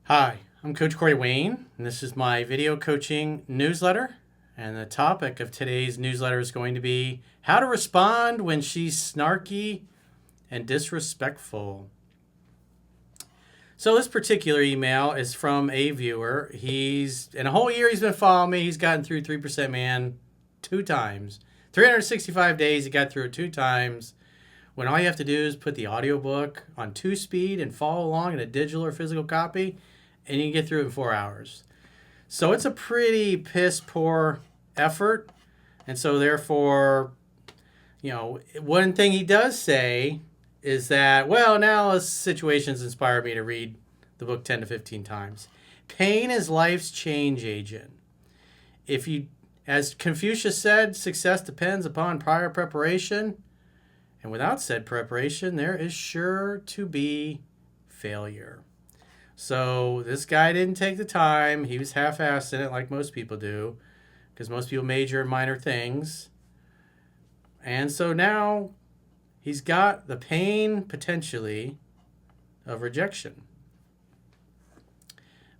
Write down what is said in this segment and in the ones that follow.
Hi, I'm Coach Corey Wayne, and this is my video coaching newsletter. And the topic of today's newsletter is going to be how to respond when she's snarky and disrespectful. So this particular email is from a viewer. He's in a whole year he's been following me. He's gotten through 3% Man 2 times. 365 days, he got through it 2 times. When all you have to do is put the audiobook on 2 speed and follow along in a digital or physical copy, and you can get through it in 4 hours. So it's a pretty piss poor effort. And so therefore, one thing he does say is that, well, now situations inspire me to read the book 10 to 15 times. Pain is life's change agent. As Confucius said, success depends upon prior preparation. And without said preparation, there is sure to be failure. So this guy didn't take the time. He was half-assed in it like most people do, because most people major in minor things. And so now he's got the pain, potentially, of rejection.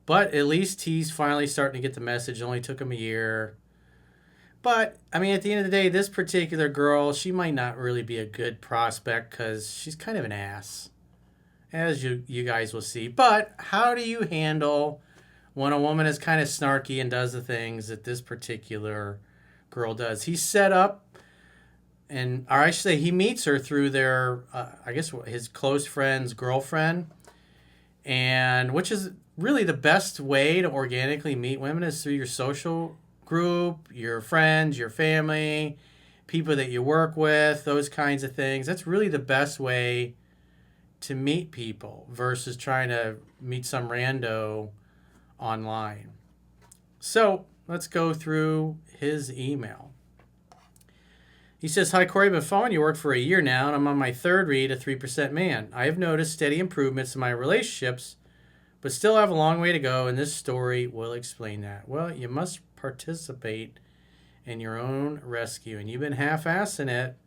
But at least he's finally starting to get the message. It only took him a year. But, at the end of the day, this particular girl, she might not really be a good prospect because she's kind of an ass, as you guys will see. But how do you handle when a woman is kind of snarky and does the things that this particular girl does? He's set up, or I should say he meets her through their, his close friend's girlfriend, and which is really the best way to organically meet women is through your social group, your friends, your family, people that you work with, those kinds of things. That's really the best way to meet people versus trying to meet some rando online. So let's go through his email. He says, "Hi, Corey, I've been following your work for a year now, and I'm on my third read of 3% Man. I have noticed steady improvements in my relationships, but still have a long way to go, and this story will explain that." Well, you must participate in your own rescue, and you've been half-assing it,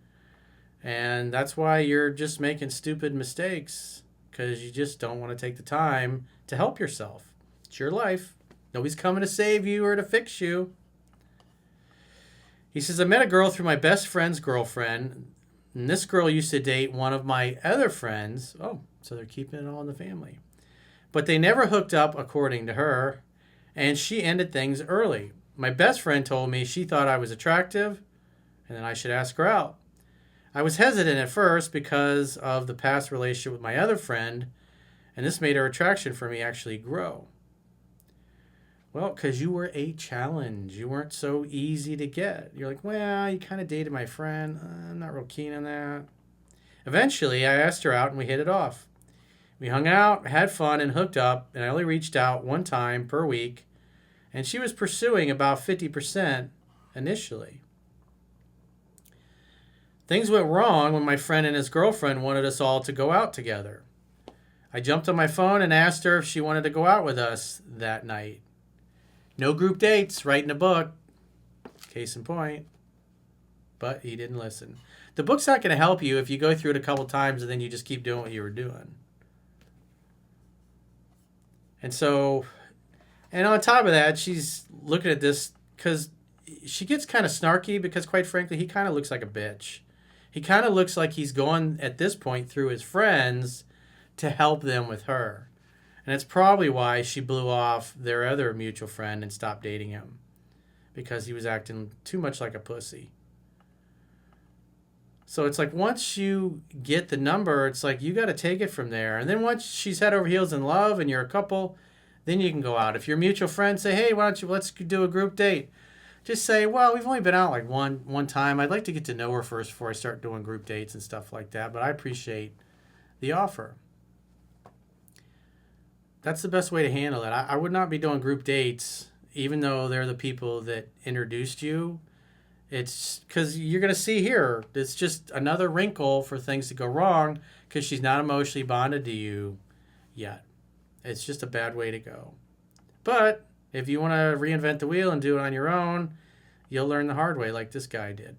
and that's why you're just making stupid mistakes, because you just don't want to take the time to help yourself. It's your life. Nobody's coming to save you or to fix you. He says, "I met a girl through my best friend's girlfriend, and this girl used to date one of my other friends." Oh, so they're keeping it all in the family. "But they never hooked up, according to her, and she ended things early. My best friend told me she thought I was attractive and that I should ask her out. I was hesitant at first because of the past relationship with my other friend, and this made her attraction for me actually grow." Well, because you were a challenge. You weren't so easy to get. You're like, "Well, you kind of dated my friend. I'm not real keen on that." Eventually, I asked her out and we hit it off. We hung out, had fun, and hooked up, and I only reached out one time per week, and she was pursuing about 50% initially. Things went wrong when my friend and his girlfriend wanted us all to go out together. I jumped on my phone and asked her if she wanted to go out with us that night. No group dates, writing a book. Case in point. But he didn't listen. The book's not going to help you if you go through it a couple times and then you just keep doing what you were doing. And on top of that, she's looking at this because she gets kind of snarky because, quite frankly, he kind of looks like a bitch. He kind of looks like he's going, at this point, through his friends to help them with her. And it's probably why she blew off their other mutual friend and stopped dating him, because he was acting too much like a pussy. So it's like once you get the number, it's like you got to take it from there. And then once she's head over heels in love and you're a couple, then you can go out. If your mutual friends say, "Hey, let's do a group date," just say, "Well, we've only been out like one time. I'd like to get to know her first before I start doing group dates and stuff like that, but I appreciate the offer." That's the best way to handle it. I would not be doing group dates, even though they're the people that introduced you. It's because you're going to see here, it's just another wrinkle for things to go wrong because she's not emotionally bonded to you yet. It's just a bad way to go. But if you want to reinvent the wheel and do it on your own, you'll learn the hard way like this guy did.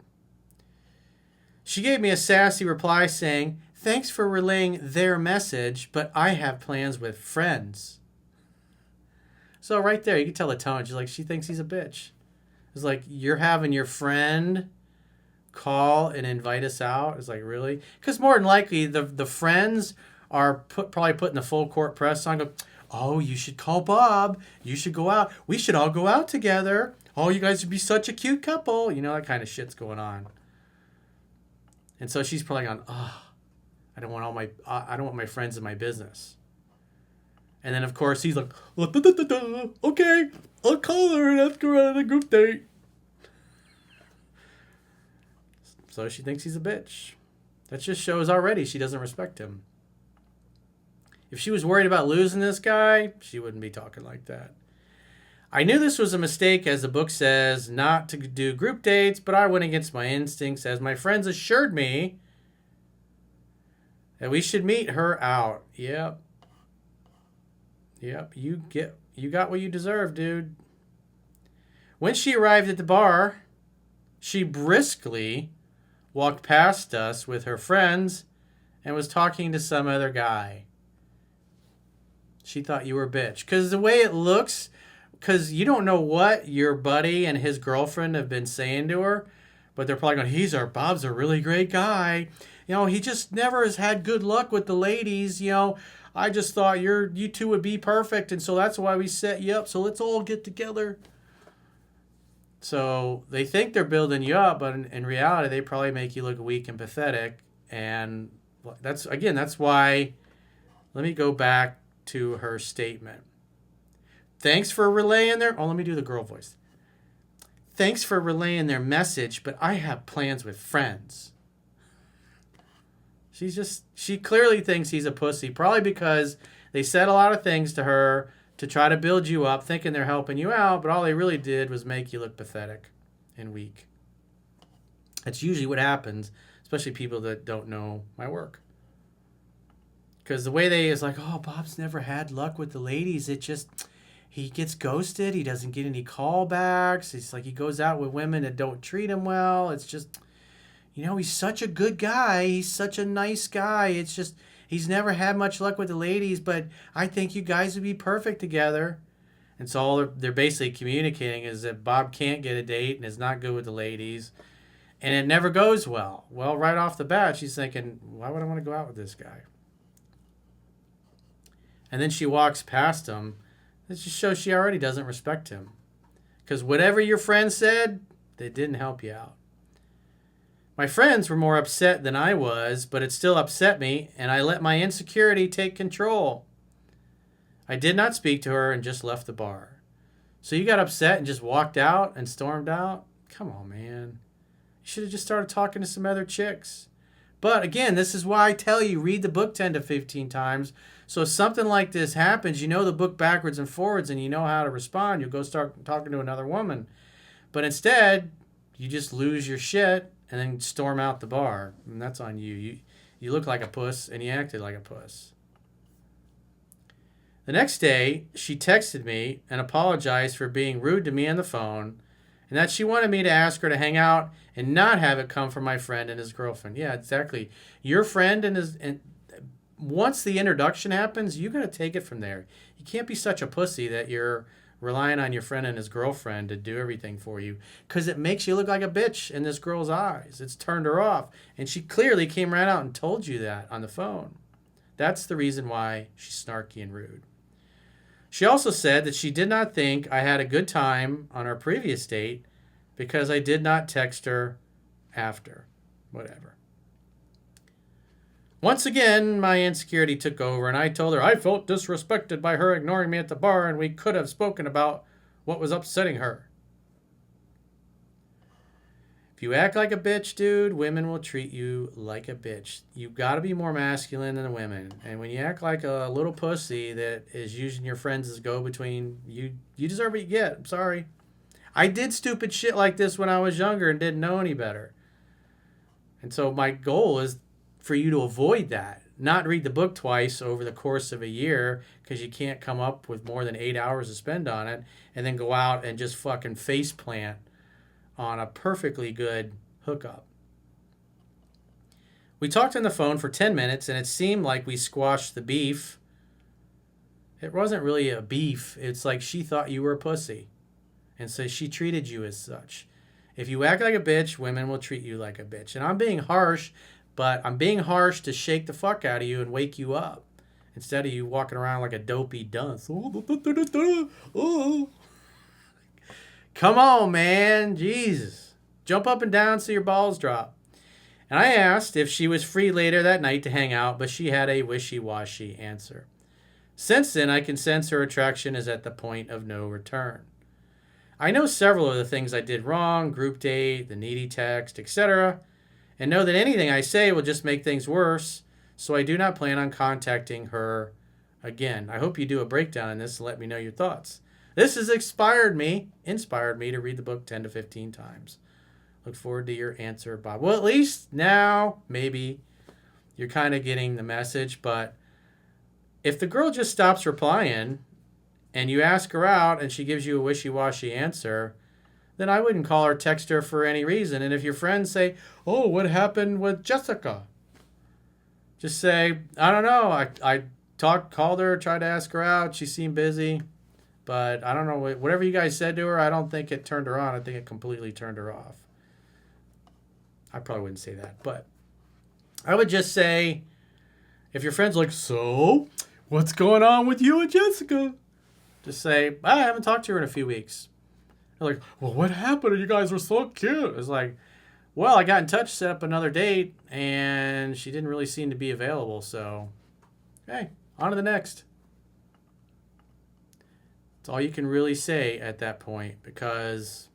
She gave me a sassy reply saying, "Thanks for relaying their message, but I have plans with friends." So right there, you can tell the tone. She's like, she thinks he's a bitch. It's like, you're having your friend call and invite us out. It's like, really? Because more than likely, the friends are probably putting the full court press on. Go, oh, you should call Bob. You should go out. We should all go out together. Oh, you guys would be such a cute couple. You know, that kind of shit's going on. And so she's probably going, oh, I don't want my friends in my business. And then, of course, he's like, oh, okay, I'll call her and ask her out on a group date. So she thinks he's a bitch. That just shows already she doesn't respect him. If she was worried about losing this guy, she wouldn't be talking like that. I knew this was a mistake, as the book says, not to do group dates, but I went against my instincts as my friends assured me that we should meet her out. Yep. You got what you deserve, dude. When she arrived at the bar, she briskly walked past us with her friends and was talking to some other guy. She thought you were a bitch. Because the way it looks, because you don't know what your buddy and his girlfriend have been saying to her, but they're probably going, Bob's a really great guy. You know, he just never has had good luck with the ladies. You know, I just thought you two would be perfect, and so that's why we set you up. So let's all get together. So they think they're building you up, but in reality, they probably make you look weak and pathetic. And that's why, let me go back to her statement. Thanks for relaying let me do the girl voice. Thanks for relaying their message, but I have plans with friends. She clearly thinks he's a pussy, probably because they said a lot of things to her to try to build you up, thinking they're helping you out, but all they really did was make you look pathetic and weak. That's usually what happens, especially people that don't know my work. Because the way is like, oh, Bob's never had luck with the ladies. He gets ghosted. He doesn't get any callbacks. It's like he goes out with women that don't treat him well. It's just, he's such a good guy. He's such a nice guy. It's just, he's never had much luck with the ladies, but I think you guys would be perfect together. And so all they're basically communicating is that Bob can't get a date and is not good with the ladies. And it never goes well. Well, right off the bat, she's thinking, why would I want to go out with this guy? And then she walks past him. It just shows she already doesn't respect him. Because whatever your friends said, they didn't help you out. My friends were more upset than I was, but it still upset me, and I let my insecurity take control. I did not speak to her and just left the bar. So you got upset and just walked out and stormed out? Come on, man. You should have just started talking to some other chicks. But again, this is why I tell you, read the book 10 to 15 times. So if something like this happens, you know the book backwards and forwards and you know how to respond. You'll go start talking to another woman. But instead, you just lose your shit and then storm out the bar. And that's on you. You look like a puss and you acted like a puss. The next day, she texted me and apologized for being rude to me on the phone and that she wanted me to ask her to hang out and not have it come from my friend and his girlfriend. Yeah, exactly. Your friend and once the introduction happens, you got to take it from there. You can't be such a pussy that you're relying on your friend and his girlfriend to do everything for you, because it makes you look like a bitch in this girl's eyes. It's turned her off, and she clearly came right out and told you that on the phone. That's the reason why she's snarky and rude. She also said that she did not think I had a good time on our previous date because I did not text her after. Whatever. Once again, my insecurity took over, and I told her I felt disrespected by her ignoring me at the bar, and we could have spoken about what was upsetting her. If you act like a bitch, dude, women will treat you like a bitch. You got to be more masculine than the women. And when you act like a little pussy that is using your friends as go-between, you deserve what you get. I'm sorry. I did stupid shit like this when I was younger and didn't know any better. And so my goal is for you to avoid that. Not read the book twice over the course of a year because you can't come up with more than 8 hours to spend on it, and then go out and just fucking face plant on a perfectly good hookup. We talked on the phone for 10 minutes, and it seemed like we squashed the beef. It wasn't really a beef. It's like she thought you were a pussy. And so she treated you as such. If you act like a bitch, women will treat you like a bitch. And I'm being harsh, but I'm being harsh to shake the fuck out of you and wake you up. Instead of you walking around like a dopey dunce. Come on, man. Jesus. Jump up and down so your balls drop. And I asked if she was free later that night to hang out, but she had a wishy-washy answer. Since then, I can sense her attraction is at the point of no return. I know several of the things I did wrong, group date, the needy text, etc., and know that anything I say will just make things worse, so I do not plan on contacting her again. I hope you do a breakdown on this and let me know your thoughts. This has inspired me to read the book 10 to 15 times. Look forward to your answer, Bob. Well, at least now, maybe, you're kind of getting the message, but if the girl just stops replying and you ask her out and she gives you a wishy-washy answer, then I wouldn't call her, text her for any reason. And if your friends say, oh, what happened with Jessica? Just say, I don't know. I called her, tried to ask her out. She seemed busy. But I don't know. Whatever you guys said to her, I don't think it turned her on. I think it completely turned her off. I probably wouldn't say that. But I would just say, if your friend's like, so, what's going on with you and Jessica? Just say, I haven't talked to her in a few weeks. They're like, well, what happened? You guys were so cute. It's like, well, I got in touch, set up another date, and she didn't really seem to be available. So, hey, on to the next. That's all you can really say at that point, because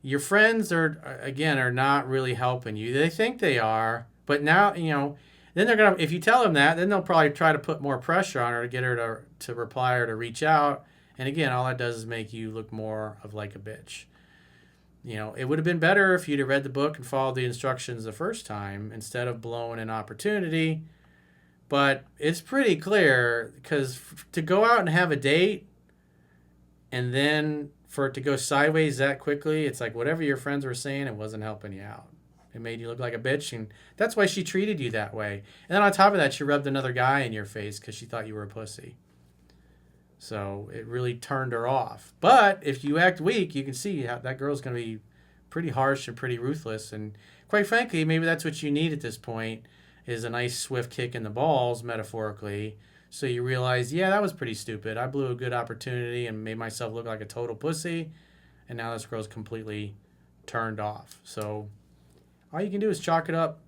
your friends are not really helping you. They think they are, but now, then they're going to, if you tell them that, then they'll probably try to put more pressure on her to get her to reply or to reach out. And again, all that does is make you look more of like a bitch. It would have been better if you'd have read the book and followed the instructions the first time instead of blowing an opportunity. But it's pretty clear, because to go out and have a date and then for it to go sideways that quickly, it's like whatever your friends were saying, it wasn't helping you out. It made you look like a bitch, and that's why she treated you that way. And then on top of that, she rubbed another guy in your face because she thought you were a pussy. So it really turned her off. But if you act weak, you can see how that girl's going to be pretty harsh and pretty ruthless. And quite frankly, maybe that's what you need at this point, is a nice swift kick in the balls, metaphorically. So you realize, yeah, that was pretty stupid. I blew a good opportunity and made myself look like a total pussy. And now this girl's completely turned off. So all you can do is chalk it up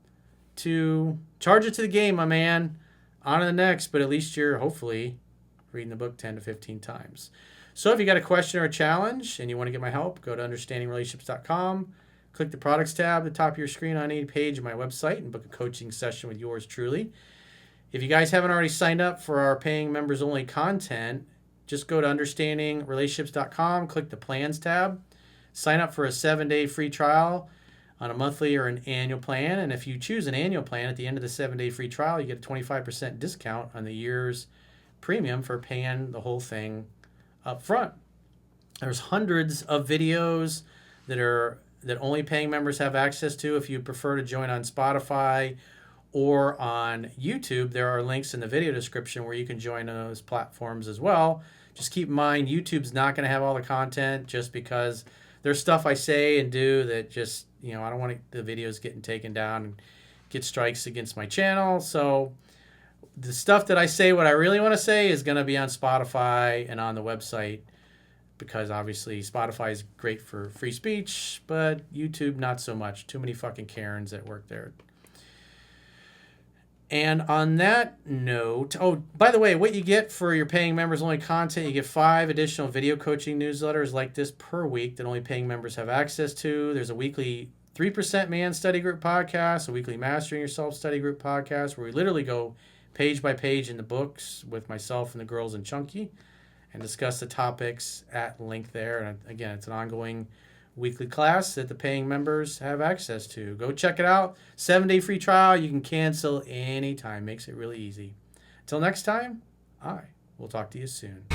to, charge it to the game, my man. On to the next, but at least you're hopefully reading the book 10 to 15 times. So if you got a question or a challenge and you want to get my help, go to understandingrelationships.com, click the products tab at the top of your screen on any page of my website, and book a coaching session with yours truly. If you guys haven't already signed up for our paying members only content, just go to understandingrelationships.com, click the plans tab, sign up for a 7-day free trial on a monthly or an annual plan. And if you choose an annual plan, at the end of the 7-day free trial, you get a 25% discount on the year's premium for paying the whole thing up front. There's hundreds of videos that only paying members have access to. If you prefer to join on Spotify or on YouTube, there are links in the video description where you can join on those platforms as well. Just keep in mind, YouTube's not going to have all the content, just because there's stuff I say and do that just, I don't want the videos getting taken down and get strikes against my channel. So the stuff that I say, what I really want to say, is going to be on Spotify and on the website, because obviously Spotify is great for free speech, but YouTube not so much. Too many fucking Karens that work there. And on that note, oh, by the way, what you get for your paying members only content, you get 5 additional video coaching newsletters like this per week that only paying members have access to. There's a weekly 3% Man Study Group podcast, a weekly Mastering Yourself Study Group podcast, where we literally go page by page in the books with myself and the girls and Chunky and discuss the topics at length there. And again, it's an ongoing weekly class that the paying members have access to. Go check it out. 7-day free trial. You can cancel anytime. Makes it really easy. Until next time, I will talk to you soon.